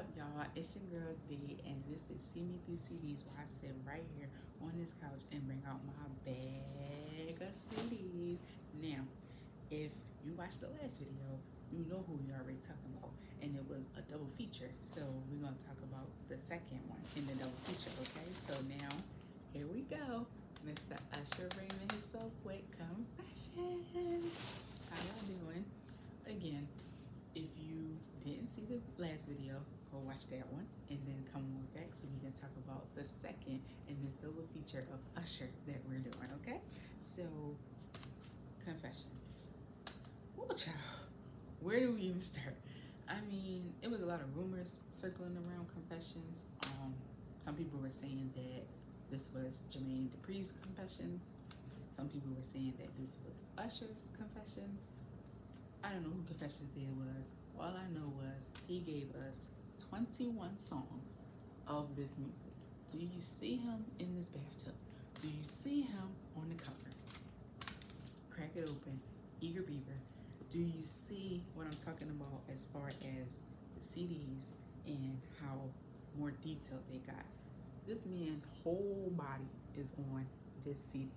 up, y'all? It's your girl D, and this is See Me Through CDs, where I sit right here on this couch and bring out my bag of CDs. Now, if you watched the last video, you know who we already talking about, and it was a double feature. So we're gonna talk about the second one in the double feature. Okay, so now here we go. Mr. Usher bringing himself with confessions. How y'all doing? Again, if you didn't see the last video, go watch that one and then come on back so we can talk about the second in this double feature of Usher that we're doing, okay? So, confessions. Whoa, child. Where do we even start? I mean, it was a lot of rumors circling around confessions. Some people were saying that this was Jermaine Dupri's confessions. Some people were saying that this was Usher's confessions. I don't know who Confessions Day was. All I know was he gave us 21 songs of this music. Do you see him in this bathtub? Do you see him on the cover? Crack it open. Eager Beaver. Do you see what I'm talking about as far as the CDs and how more detailed they got? This man's whole body is on this CD.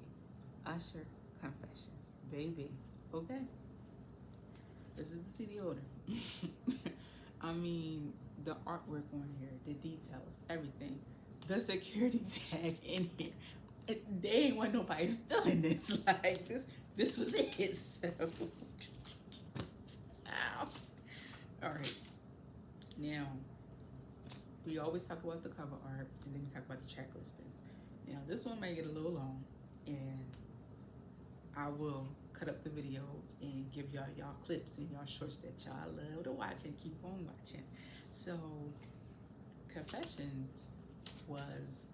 Usher Confessions. Baby. Okay? This is the CD holder. I mean, the artwork on here, the details, everything. The security tag in here. They ain't want nobody stealing this. Like, this was it. So, ow. All right. Now, we always talk about the cover art, and then we talk about the track listings. Now, this one may get a little long, and I will cut up the video and give y'all clips and y'all shorts that y'all love to watch and keep on watching. So, Confessions was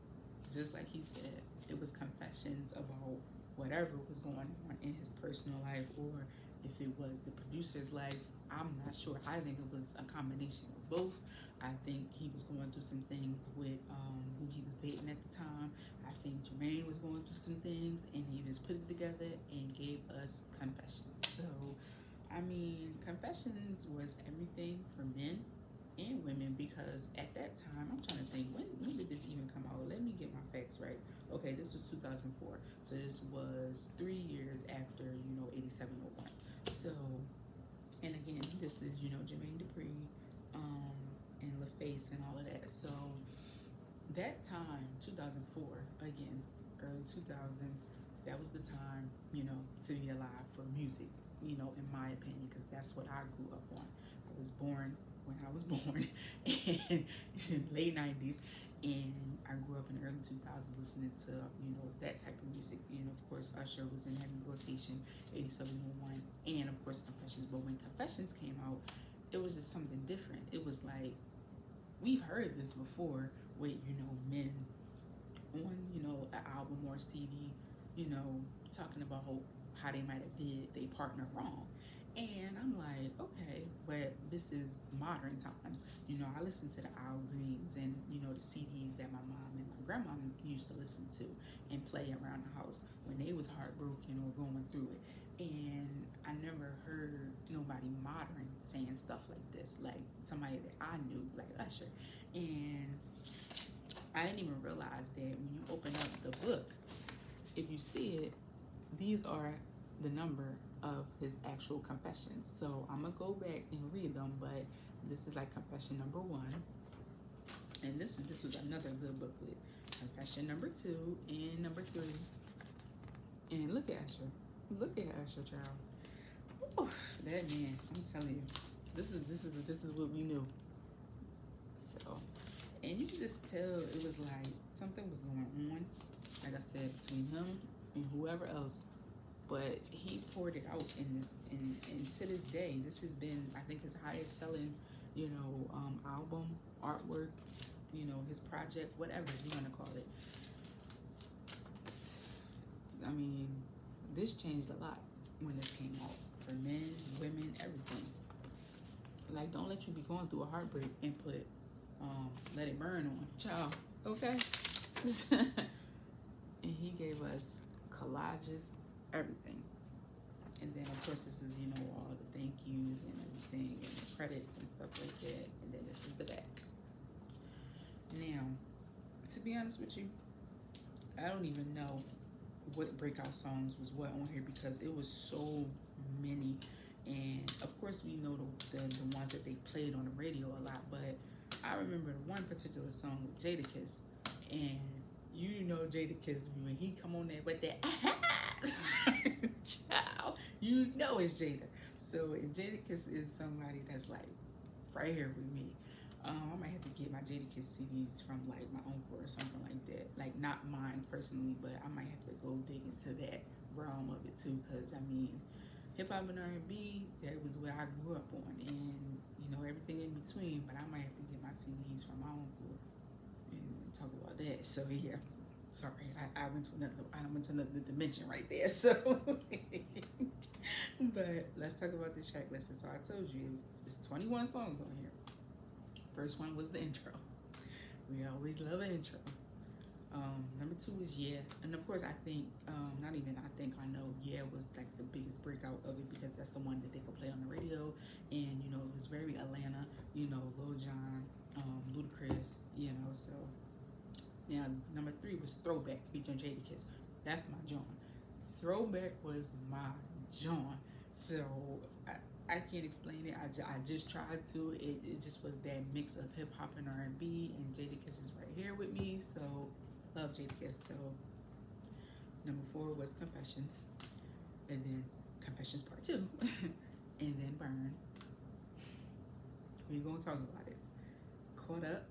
just like he said. It was confessions about whatever was going on in his personal life, or if it was the producer's life. I'm not sure. I think it was a combination of both. I think he was going through some things with who he was dating at the time. I think Jermaine was going through some things, and he just put it together and gave us confessions. So, I mean, confessions was everything for men and women, because at that time, I'm trying to think, when did this even come out? Let me get my facts right. Okay, this was 2004. So this was 3 years after, 8701. So, and again, this is, Jermaine Dupri, and LaFace and all of that. So that time, 2004, again, early 2000s, that was the time, to be alive for music, in my opinion, because that's what I grew up on. I was born when I was born in late 90s, and I grew up in the early 2000s listening to, that type of music. Of course, Usher was in heavy rotation, 8701, and of course, Confessions. But when Confessions came out, it was just something different. It was like, we've heard this before with, men on, an album or CD, talking about how they might have did their partner wrong. And I'm like, okay, but this is modern times. I listen to the Al Greens and, the CDs that my mom and my grandma used to listen to and play around the house when they was heartbroken or going through it. And I never heard nobody modern saying stuff like this, like somebody that I knew, like Usher. And I didn't even realize that when you open up the book, if you see it, these are the number of his actual confessions. So I'm gonna go back and read them, but this is like confession number 1, and this was another good booklet. Confession number 2 and number 3. And look at Usher, child. Ooh, that man, I'm telling you, this is what we knew. So, and you can just tell it was like something was going on, like I said, between him and whoever else. But he poured it out in this, and to this day, this has been, I think, his highest selling, album, artwork, his project, whatever you want to call it. I mean, this changed a lot when this came out for men, women, everything. Like, don't let you be going through a heartbreak and put Let It Burn on, child, okay? And he gave us collages, everything. And then, of course, this is, all the thank yous and everything, and the credits and stuff like that. And then this is the back. to be honest with you, I don't even know what breakout songs was what on here because it was so many. And of course, we know the ones that they played on the radio a lot, but I remember one particular song with Jadakiss, and you know Jadakiss when he come on there with that child, you know it's Jada. So and Jadakiss is somebody that's like right here with me. I might have to get my Jadakiss CDs from like my uncle or something like that. Like not mine personally, but I might have to go dig into that realm of it too. Cause I mean, hip hop and R&B, that was where I grew up on, and you know everything in between. But I might have to get my CDs from my uncle and talk about that. So yeah, sorry, I went to another dimension right there. So, but let's talk about the track list. So I told you it's 21 songs on here. First one was the intro. We always love an intro. Number two is Yeah. And of course, I think, not even I think, I know Yeah was like the biggest breakout of it because that's the one that they could play on the radio. And, you know, it was very Atlanta, you know, Lil Jon, Ludacris, you know. So now, number three was Throwback featuring Jadakiss. That's my John. Throwback was my John. So I can't explain it. I just tried to. It just was that mix of hip hop and R&B, and Jadakiss is right here with me. So love Jadakiss. So number four was Confessions, and then Confessions Part Two, and then Burn. We're gonna talk about it. Caught Up,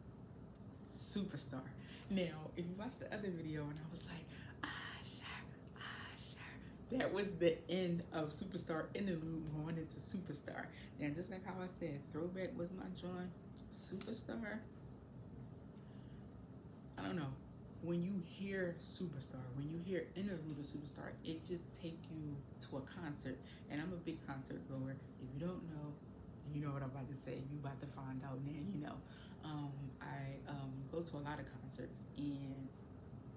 Superstar. Now, if you watched the other video, and I was like, Usher, that was the end of Superstar interlude going into Superstar. Now, just like how I said, Throwback was my joint. Superstar, I don't know. When you hear Superstar, when you hear interlude of Superstar, it just take you to a concert. And I'm a big concert goer. If you don't know, you know what I'm about to say. You about to find out now. You know, I go to a lot of concerts, and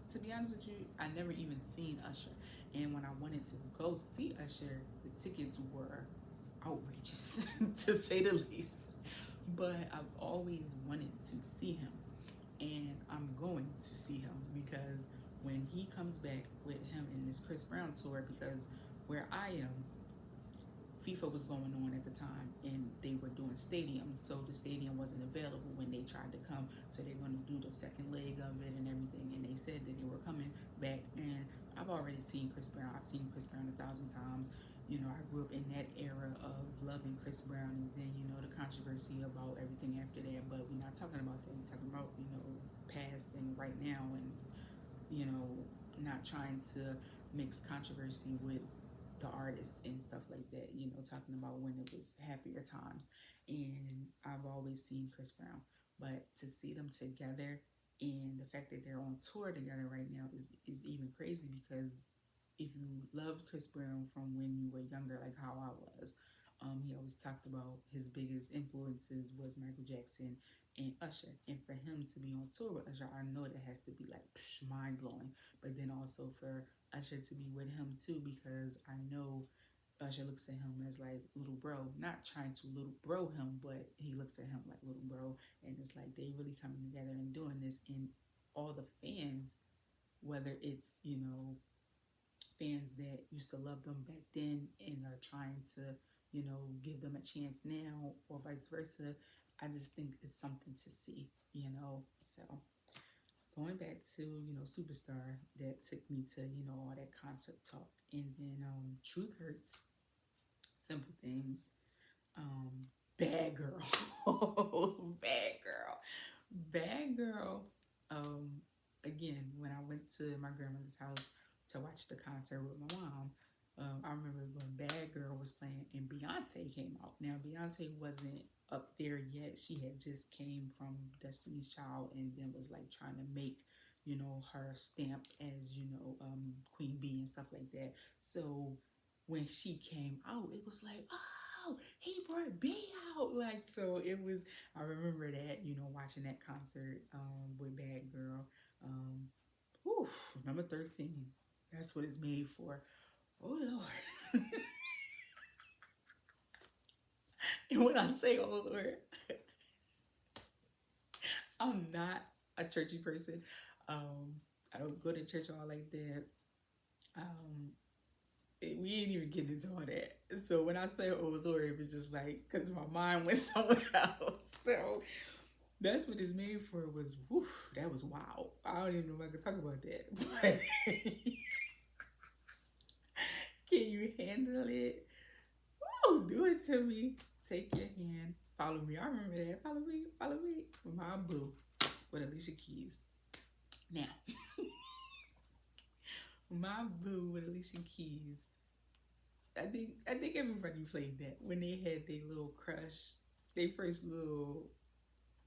to be honest with you, I never even seen Usher. And when I wanted to go see Usher, the tickets were outrageous to say the least. But I've always wanted to see him, and I'm going to see him because when he comes back with him in this Chris Brown tour, because where I am, FIFA was going on at the time, and they were doing stadiums, so the stadium wasn't available when they tried to come. So they're going to do the second leg of it and everything. And they said that they were coming back, and I've already seen Chris Brown. I've seen Chris Brown 1,000 times. You know, I grew up in that era of loving Chris Brown, and then you know the controversy about everything after that. But we're not talking about that. We're talking about past and right now, and not trying to mix controversy with the artists and stuff like that, talking about when it was happier times. And I've always seen Chris Brown, but to see them together and the fact that they're on tour together right now is even crazy because if you loved Chris Brown from when you were younger, like how I was, he always talked about his biggest influences was Michael Jackson and Usher. And for him to be on tour with Usher, I know that has to be like mind blowing. But then also for Usher to be with him too, because I know Usher looks at him as like little bro, not trying to little bro him, but he looks at him like little bro, and it's like they really coming together and doing this, and all the fans, whether it's fans that used to love them back then and are trying to give them a chance now, or vice versa. I just think it's something to see. So going back to Superstar, that took me to all that concert talk, and then Truth Hurts, Simple Things, um Bad Girl. Bad Girl, Bad Girl. Again, when I went to my grandmother's house to watch the concert with my mom, I remember when Bad Girl was playing and Beyonce came out. Now Beyonce wasn't up there yet. She had just came from Destiny's Child and then was like trying to make her stamp as Queen Bee and stuff like that. So when she came out, it was like, oh, he brought B out. Like, so it was, I remember that, watching that concert with Bad Girl. Whew, number 13. That's what it's made for. Oh, Lord. And when I say, oh, Lord, I'm not a churchy person. I don't go to church all like that. Um, we ain't even getting into all that. So when I say oh Lord, it was just like because my mind went somewhere else. So that's what it's made for was woof, that was wild. I don't even know if I can talk about that. But can you handle it? Oh, do it to me. Take your hand. Follow me. I remember that. Follow me. Follow me. My boo with Alicia Keys. Now, my boo with Alicia Keys. I think everybody played that when they had their little crush, their first little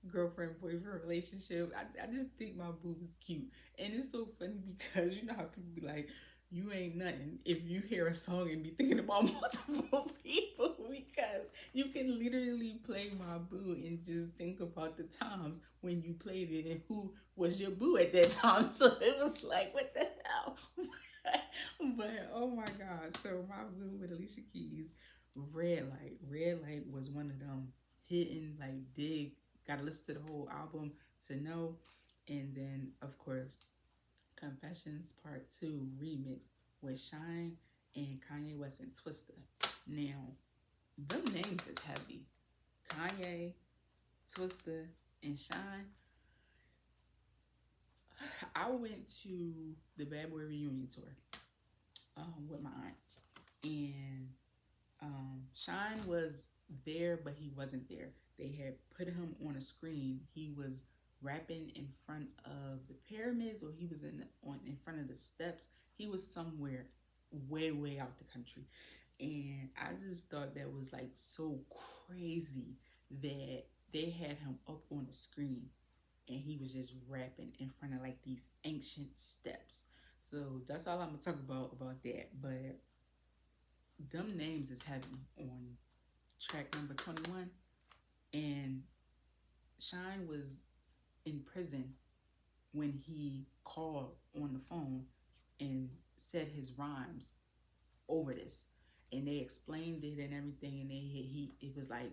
girlfriend boyfriend relationship. I just think my boo was cute, and it's so funny because you know how people be like, "You ain't nothing" if you hear a song and be thinking about multiple people because you can literally play my boo and just think about the times when you played it and who was your boo at that time. So it was like, what the hell? But oh my god! So my boo with Alicia Keys, Red Light. Red Light was one of them hitting like dig. Got to listen to the whole album to know. And then, of course, Confessions Part 2 remix with Shine and Kanye West and Twista. Now, them names is heavy. Kanye, Twista, and Shine. I went to the Bad Boy reunion tour with my aunt. And Shine was there, but he wasn't there. They had put him on a screen. He was rapping in front of the pyramids, or he was in front of the steps. He was somewhere way out the country, and I just thought that was like so crazy that they had him up on the screen and he was just rapping in front of like these ancient steps. So that's all I'm gonna talk about that. But them names is heavy on track number 21, and Shine was in prison when he called on the phone and said his rhymes over this, and they explained it and everything, and he it was like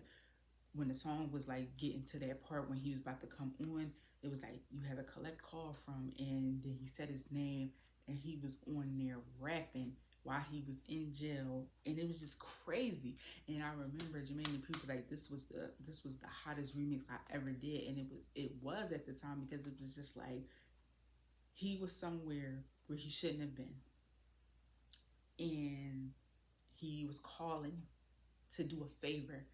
when the song was like getting to that part when he was about to come on, it was like you have a collect call from, and then he said his name, and he was on there rapping while he was in jail, and it was just crazy. And I remember Jermaine Dupri was like, this was the hottest remix I ever did, and it was at the time because it was just like he was somewhere where he shouldn't have been, and he was calling to do a favor,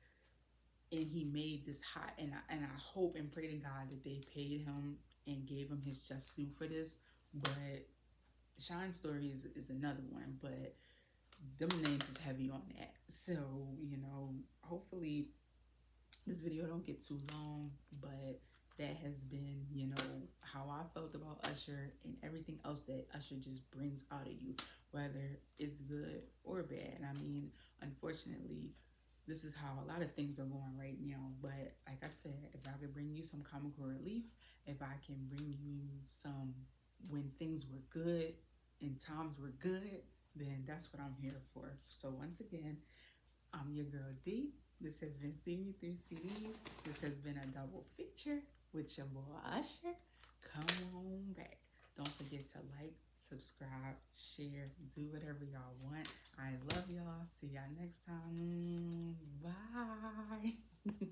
and he made this hot, and I hope and pray to God that they paid him and gave him his just due for this. But Shine's story is another one, but them names is heavy on that. So, hopefully this video don't get too long, but that has been, how I felt about Usher and everything else that Usher just brings out of you, whether it's good or bad. I mean, unfortunately, this is how a lot of things are going right now. But like I said, if I could bring you some comical relief, if I can bring you some when things were good and times were good, then that's what I'm here for. So once again, I'm your girl D. This has been See Me Through CDs. This has been a double feature with your boy Usher. Come on back. Don't forget to like, subscribe, share, do whatever y'all want. I love y'all. See y'all next time. Bye.